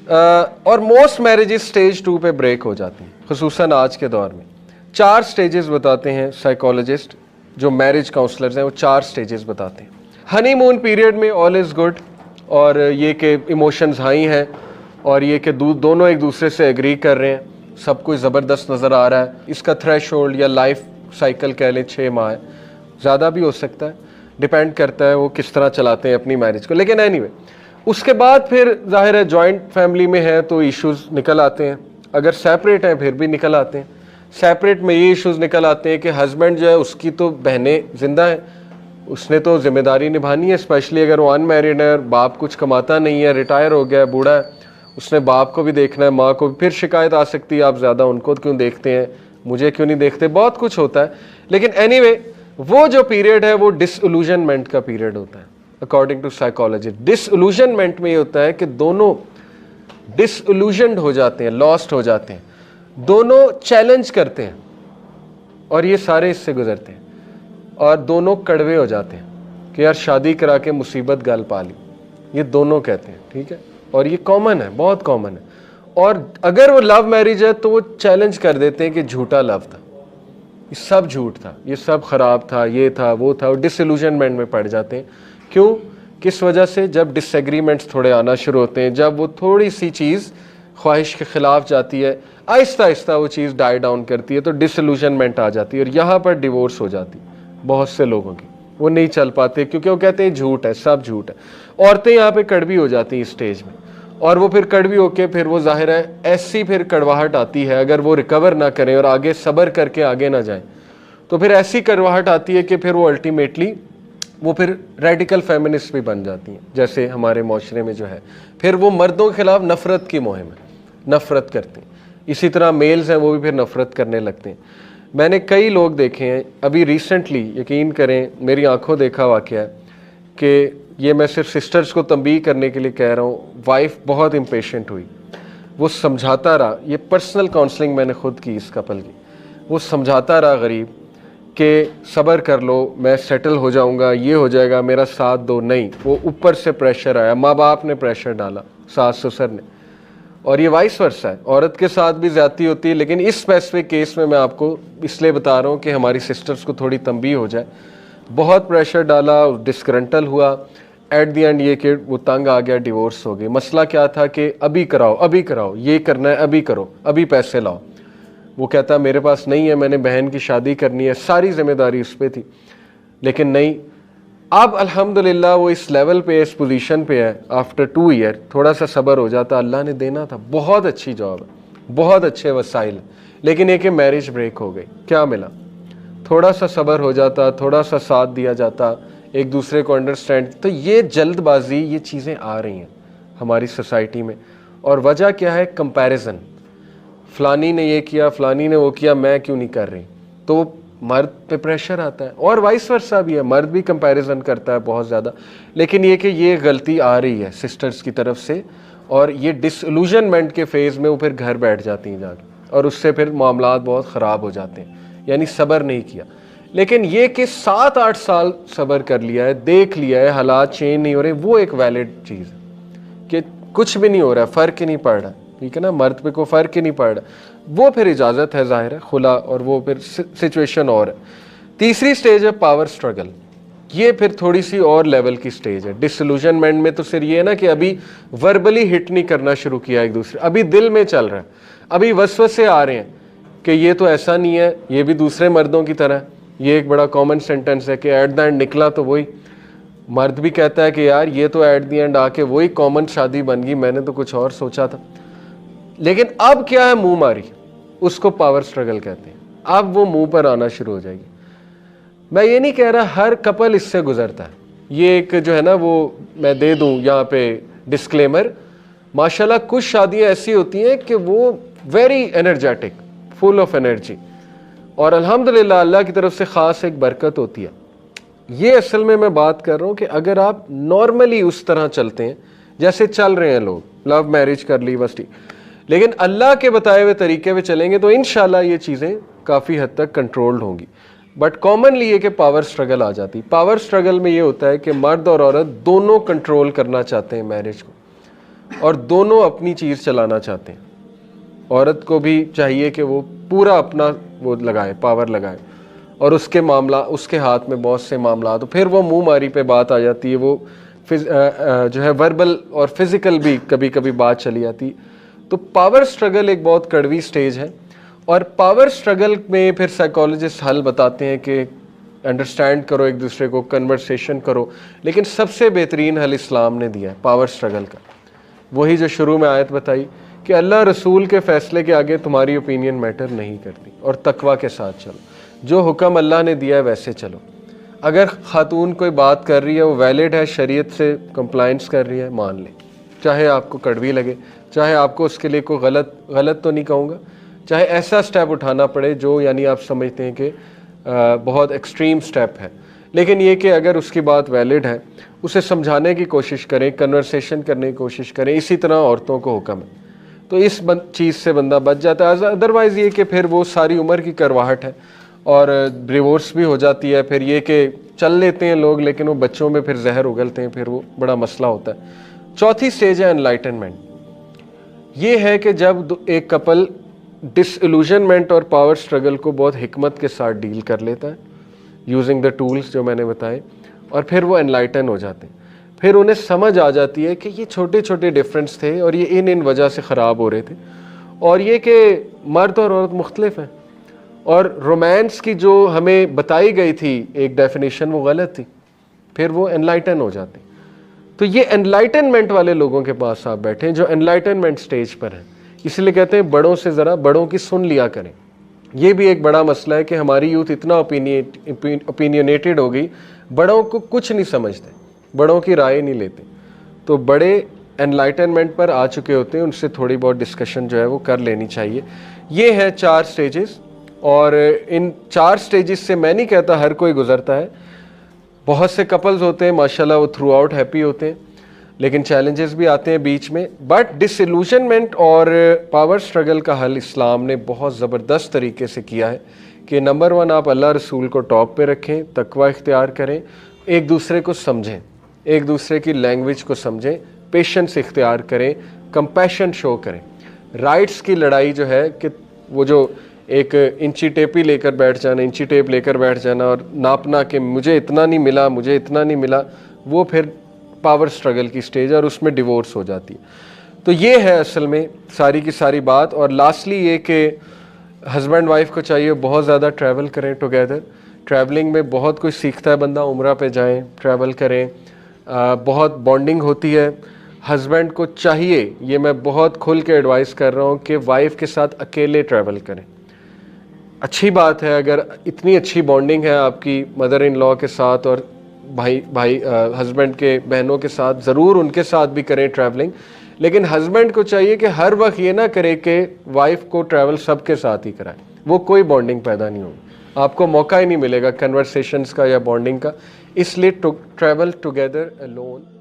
اور most marriages stage 2 پہ break ہو جاتی ہیں, خصوصاً آج کے دور میں. 4 سٹیجز بتاتے ہیں سائیکالوجسٹ جو میرج کاؤنسلرز ہیں, وہ 4 سٹیجز بتاتے ہیں. ہنی مون پیریڈ میں آل از گڈ, اور یہ کہ ایموشنز ہائی ہیں, اور یہ کہ دونوں ایک دوسرے سے ایگری کر رہے ہیں, سب کچھ زبردست نظر آ رہا ہے. اس کا تھریش ہولڈ یا لائف سائیکل کہہ لیں 6 ماہ ہے, زیادہ بھی ہو سکتا ہے, ڈیپینڈ کرتا ہے وہ کس طرح چلاتے ہیں اپنی میرج کو. لیکن اینی وے اس کے بعد پھر ظاہر ہے جوائنٹ فیملی میں ہے تو ایشوز نکل آتے ہیں, اگر سیپریٹ ہیں پھر بھی نکل آتے ہیں. سیپریٹ میں یہ ایشوز نکل آتے ہیں کہ ہسبینڈ جو ہے اس کی تو بہنیں زندہ ہیں, اس نے تو ذمہ داری نبھانی ہے, اسپیشلی اگر وہ ان میرڈ ہے, باپ کچھ کماتا نہیں ہے, ریٹائر ہو گیا ہے, بوڑھا ہے, اس نے باپ کو بھی دیکھنا ہے, ماں کو بھی. پھر شکایت آ سکتی ہے آپ زیادہ ان کو کیوں دیکھتے ہیں, مجھے کیوں نہیں دیکھتے, بہت کچھ ہوتا ہے. لیکن اینی وے وہ جو پیریڈ ہے وہ ڈس ایلوژنمنٹ کا پیریڈ ہوتا ہے اکارڈنگ ٹو سائیکالوجی. ڈس ایلوژنمنٹ میں یہ ہوتا ہے کہ دونوں ڈس ایلوژنڈ ہو جاتے ہیں, لاسٹ ہو جاتے ہیں, دونوں چیلنج کرتے ہیں, اور یہ سارے اس سے گزرتے ہیں, اور دونوں کڑوے ہو جاتے ہیں کہ یار شادی کرا کے مصیبت گال پا لی, یہ دونوں کہتے ہیں. ٹھیک ہے, اور یہ کامن ہے, بہت کامن ہے. اور اگر وہ لو میرج ہے تو وہ چیلنج کر دیتے ہیں کہ جھوٹا لو تھا, یہ سب جھوٹ تھا, یہ سب خراب تھا, یہ تھا وہ تھا, اور ڈس ایلوژنمنٹ میں پڑ جاتے ہیں. کیوں, کس وجہ سے؟ جب ڈس ایگریمنٹس تھوڑے آنا شروع ہوتے ہیں, جب وہ تھوڑی سی چیز خواہش کے خلاف جاتی ہے, آہستہ آہستہ وہ چیز ڈائی ڈاؤن کرتی ہے, تو ڈس ایلوژنمنٹ آ جاتی ہے, اور یہاں پر ڈیورس ہو جاتی بہت سے لوگوں کی. وہ نہیں چل پاتے کیونکہ وہ کہتے ہیں جھوٹ ہے, سب جھوٹ ہے. عورتیں یہاں پہ کڑوی ہو جاتی ہیں اس سٹیج میں, اور وہ پھر کڑوی ہو کے پھر وہ ظاہر ہے ایسی پھر کڑواہٹ آتی ہے, اگر وہ ریکور نہ کریں اور آگے صبر کر کے آگے نہ جائیں تو پھر ایسی کڑواہٹ آتی ہے کہ پھر وہ الٹیمیٹلی وہ پھر ریڈیکل فیمنسٹ بھی بن جاتی ہیں, جیسے ہمارے معاشرے میں جو ہے. پھر وہ مردوں کے خلاف نفرت کی مہم ہے, نفرت کرتے ہیں. اسی طرح میلز ہیں وہ بھی پھر نفرت کرنے لگتے ہیں. میں نے کئی لوگ دیکھے ہیں ابھی ریسنٹلی, یقین کریں میری آنکھوں دیکھا واقعہ ہے, کہ یہ میں صرف سسٹرز کو تنبیہ کرنے کے لیے کہہ رہا ہوں, وائف بہت امپیشنٹ ہوئی, وہ سمجھاتا رہا, یہ پرسنل کاؤنسلنگ میں نے خود کی اس کپل کی, وہ سمجھاتا رہا غریب کہ صبر کر لو, میں سیٹل ہو جاؤں گا, یہ ہو جائے گا, میرا ساتھ دو. نہیں, وہ اوپر سے پریشر آیا, ماں باپ نے پریشر ڈالا, ساس سسر نے, اور یہ وائس ورسا ہے, عورت کے ساتھ بھی زیادتی ہوتی ہے. لیکن اس اسپیسیفک کیس میں آپ کو اس لیے بتا رہا ہوں کہ ہماری سسٹرز کو تھوڑی تنبیہ ہو جائے. بہت پریشر ڈالا, ڈسگرنٹل ہوا, ایٹ دی اینڈ یہ کہ وہ تنگ آ گیا, ڈیورس ہو گئی. مسئلہ کیا تھا کہ ابھی کراؤ, ابھی کراؤ, یہ کرنا ہے ابھی کرو, ابھی پیسے لاؤ. وہ کہتا میرے پاس نہیں ہے, میں نے بہن کی شادی کرنی ہے, ساری ذمہ داری اس پہ تھی. لیکن نہیں, اب الحمدللہ وہ اس لیول پہ, اس پوزیشن پہ ہے. آفٹر 2 ایئر تھوڑا سا صبر ہو جاتا, اللہ نے دینا تھا, بہت اچھی جاب ہے, بہت اچھے وسائل ہیں. لیکن یہ کہ میرج بریک ہو گئی. کیا ملا؟ تھوڑا سا صبر ہو جاتا, تھوڑا سا ساتھ دیا جاتا, ایک دوسرے کو انڈرسٹینڈ. تو یہ جلد بازی, یہ چیزیں آ رہی ہیں ہماری سوسائٹی میں. اور وجہ کیا ہے؟ کمپیریزن. فلانی نے یہ کیا, فلانی نے وہ کیا, میں کیوں نہیں کر رہی. تو مرد پہ پریشر آتا ہے, اور وائس ورسا بھی ہے, مرد بھی کمپیریزن کرتا ہے بہت زیادہ. لیکن یہ کہ یہ غلطی آ رہی ہے سسٹرز کی طرف سے, اور یہ ڈس ایلوژنمنٹ کے فیز میں وہ پھر گھر بیٹھ جاتی ہیں جا کے, اور اس سے پھر معاملات بہت خراب ہو جاتے ہیں. یعنی صبر نہیں کیا. لیکن یہ کہ 7-8 سال صبر کر لیا ہے, دیکھ لیا ہے, حالات چینج نہیں ہو رہے, وہ ایک ویلڈ چیز ہے کہ کچھ بھی نہیں ہو رہا, فرق ہی نہیں پڑ رہا. ٹھیک ہے نا, مرد پہ کوئی فرق ہی نہیں پڑ رہا, وہ پھر اجازت ہے ظاہر ہے, خلا, اور وہ پھر سچویشن اور ہے. تیسری سٹیج ہے پاور سٹرگل. یہ پھر تھوڑی سی اور لیول کی سٹیج ہے. ڈس ایلوژنمنٹ میں تو صرف یہ ہے نا کہ ابھی وربلی ہٹ نہیں کرنا شروع کیا ایک دوسرے, ابھی دل میں چل رہا ہے, ابھی وسوسے آ رہے ہیں کہ یہ تو ایسا نہیں ہے, یہ بھی دوسرے مردوں کی طرح. یہ ایک بڑا کامن سینٹنس ہے کہ ایٹ دا اینڈ نکلا تو وہی. مرد بھی کہتا ہے کہ یار یہ تو ایٹ دی اینڈ آ کے وہی کامن شادی بن گئی, میں نے تو کچھ اور سوچا تھا. لیکن اب کیا ہے؟ منہ ماری, اس کو پاور سٹرگل کہتے ہیں. اب وہ منہ پر آنا شروع ہو جائے گی. میں یہ نہیں کہہ رہا ہر کپل اس سے گزرتا ہے, یہ ایک جو ہے نا وہ میں دے دوں یہاں پہ ڈسکلیمر. ماشاءاللہ کچھ شادیاں ایسی ہوتی ہیں کہ وہ very energetic, full of energy, اور الحمدللہ اللہ کی طرف سے خاص ایک برکت ہوتی ہے. یہ اصل میں بات کر رہا ہوں کہ اگر آپ نارملی اس طرح چلتے ہیں جیسے چل رہے ہیں لوگ, لو میرج کر لی بس ٹھیک, لیکن اللہ کے بتائے ہوئے طریقے پہ چلیں گے تو انشاءاللہ یہ چیزیں کافی حد تک کنٹرولڈ ہوں گی. بٹ کامنلی یہ کہ پاور سٹرگل آ جاتی. پاور سٹرگل میں یہ ہوتا ہے کہ مرد اور عورت دونوں کنٹرول کرنا چاہتے ہیں میرج کو, اور دونوں اپنی چیز چلانا چاہتے ہیں. عورت کو بھی چاہیے کہ وہ پورا اپنا وہ لگائے، پاور لگائے، اور اس کے معاملہ، اس کے ہاتھ میں بہت سے معاملات ہو. پھر وہ منہ ماری پہ بات آ جاتی ہے، وہ جو ہے وربل اور فزیکل بھی کبھی کبھی بات چلی جاتی. تو پاور سٹرگل ایک بہت کڑوی سٹیج ہے، اور پاور سٹرگل میں پھر سائیکالوجسٹ حل بتاتے ہیں کہ انڈرسٹینڈ کرو ایک دوسرے کو، کنورسیشن کرو. لیکن سب سے بہترین حل اسلام نے دیا ہے پاور سٹرگل کا، وہی جو شروع میں آیت بتائی کہ اللہ رسول کے فیصلے کے آگے تمہاری اوپینین میٹر نہیں کرتی، اور تقوی کے ساتھ چلو، جو حکم اللہ نے دیا ہے ویسے چلو. اگر خاتون کوئی بات کر رہی ہے، وہ ویلڈ ہے، شریعت سے کمپلائنس کر رہی ہے، مان لیں، چاہے آپ کو کڑوی لگے، چاہے آپ کو اس کے لیے کوئی غلط تو نہیں کہوں گا، چاہے ایسا سٹیپ اٹھانا پڑے جو یعنی آپ سمجھتے ہیں کہ بہت ایکسٹریم سٹیپ ہے. لیکن یہ کہ اگر اس کی بات ویلڈ ہے، اسے سمجھانے کی کوشش کریں، کنورسیشن کرنے کی کوشش کریں. اسی طرح عورتوں کو حکم ہے، تو اس چیز سے بندہ بچ جاتا ہے. ادروائز یہ کہ پھر وہ ساری عمر کی کرواہٹ ہے، اور ڈیورس بھی ہو جاتی ہے. پھر یہ کہ چل لیتے ہیں لوگ، لیکن وہ بچوں میں پھر زہر اگلتے ہیں، پھر وہ بڑا مسئلہ ہوتا ہے. چوتھی سٹیج ہے انلائٹنمنٹ. یہ ہے کہ جب ایک کپل ڈس ایلوژنمنٹ اور پاور سٹرگل کو بہت حکمت کے ساتھ ڈیل کر لیتا ہے، یوزنگ دا ٹولز جو میں نے بتائے، اور پھر وہ انلائٹن ہو جاتے ہیں. پھر انہیں سمجھ آ جاتی ہے کہ یہ چھوٹے چھوٹے ڈفرینس تھے، اور یہ ان وجہ سے خراب ہو رہے تھے، اور یہ کہ مرد اور عورت مختلف ہیں، اور رومانس کی جو ہمیں بتائی گئی تھی ایک ڈیفینیشن وہ غلط تھی. پھر وہ انلائٹن ہو جاتے ہیں. تو یہ انلائٹنمنٹ والے لوگوں کے پاس آپ بیٹھیں جو انلائٹنمنٹ سٹیج پر ہیں. اس لیے کہتے ہیں بڑوں سے ذرا بڑوں کی سن لیا کریں. یہ بھی ایک بڑا مسئلہ ہے کہ ہماری یوتھ اتنا اوپینینیٹڈ ہو گئی، بڑوں کو کچھ نہیں سمجھتے، بڑوں کی رائے نہیں لیتے. تو بڑے انلائٹنمنٹ پر آ چکے ہوتے ہیں، ان سے تھوڑی بہت ڈسکشن جو ہے وہ کر لینی چاہیے. یہ ہے 4 سٹیجز، اور ان 4 سٹیجز سے میں نہیں کہتا ہر کوئی گزرتا ہے. بہت سے کپلز ہوتے ہیں ماشاءاللہ وہ تھرو آؤٹ ہیپی ہوتے ہیں، لیکن چیلنجز بھی آتے ہیں بیچ میں. بٹ ڈس ایلوژنمنٹ اور پاور سٹرگل کا حل اسلام نے بہت زبردست طریقے سے کیا ہے کہ نمبر 1 آپ اللہ رسول کو ٹاپ پہ رکھیں، تقوی اختیار کریں، ایک دوسرے کو سمجھیں، ایک دوسرے کی لینگویج کو سمجھیں، پیشنس اختیار کریں، کمپیشن شو کریں. رائٹس کی لڑائی جو ہے کہ وہ جو ایک انچی ٹیپ ہی لے کر بیٹھ جانا، انچی ٹیپ لے کر بیٹھ جانا اور ناپنا کہ مجھے اتنا نہیں ملا، مجھے اتنا نہیں ملا، وہ پھر پاور سٹرگل کی سٹیج ہے، اور اس میں ڈیورس ہو جاتی ہے. تو یہ ہے اصل میں ساری کی ساری بات. اور لاسٹلی یہ کہ ہسبینڈ وائف کو چاہیے بہت زیادہ ٹریول کریں ٹوگیدر. ٹریولنگ میں بہت کچھ سیکھتا ہے بندہ، عمرہ پہ جائیں، ٹریول کریں، بہت بانڈنگ ہوتی ہے. ہسبینڈ کو چاہیے، یہ میں بہت کھل کے ایڈوائز کر رہا ہوں، کہ وائف کے ساتھ اکیلے ٹریول کریں. اچھی بات ہے اگر اتنی اچھی بانڈنگ ہے آپ کی مدر ان لاء کے ساتھ، اور بھائی ہسبینڈ کے بہنوں کے ساتھ ضرور ان کے ساتھ بھی کریں ٹریولنگ. لیکن ہسبینڈ کو چاہیے کہ ہر وقت یہ نہ کرے کہ وائف کو ٹریول سب کے ساتھ ہی کرائے، وہ کوئی بانڈنگ پیدا نہیں ہوگی، آپ کو موقع ہی نہیں ملے گا کنورسیشنز کا یا بانڈنگ کا. اس لیے ٹریول ٹوگیدر alone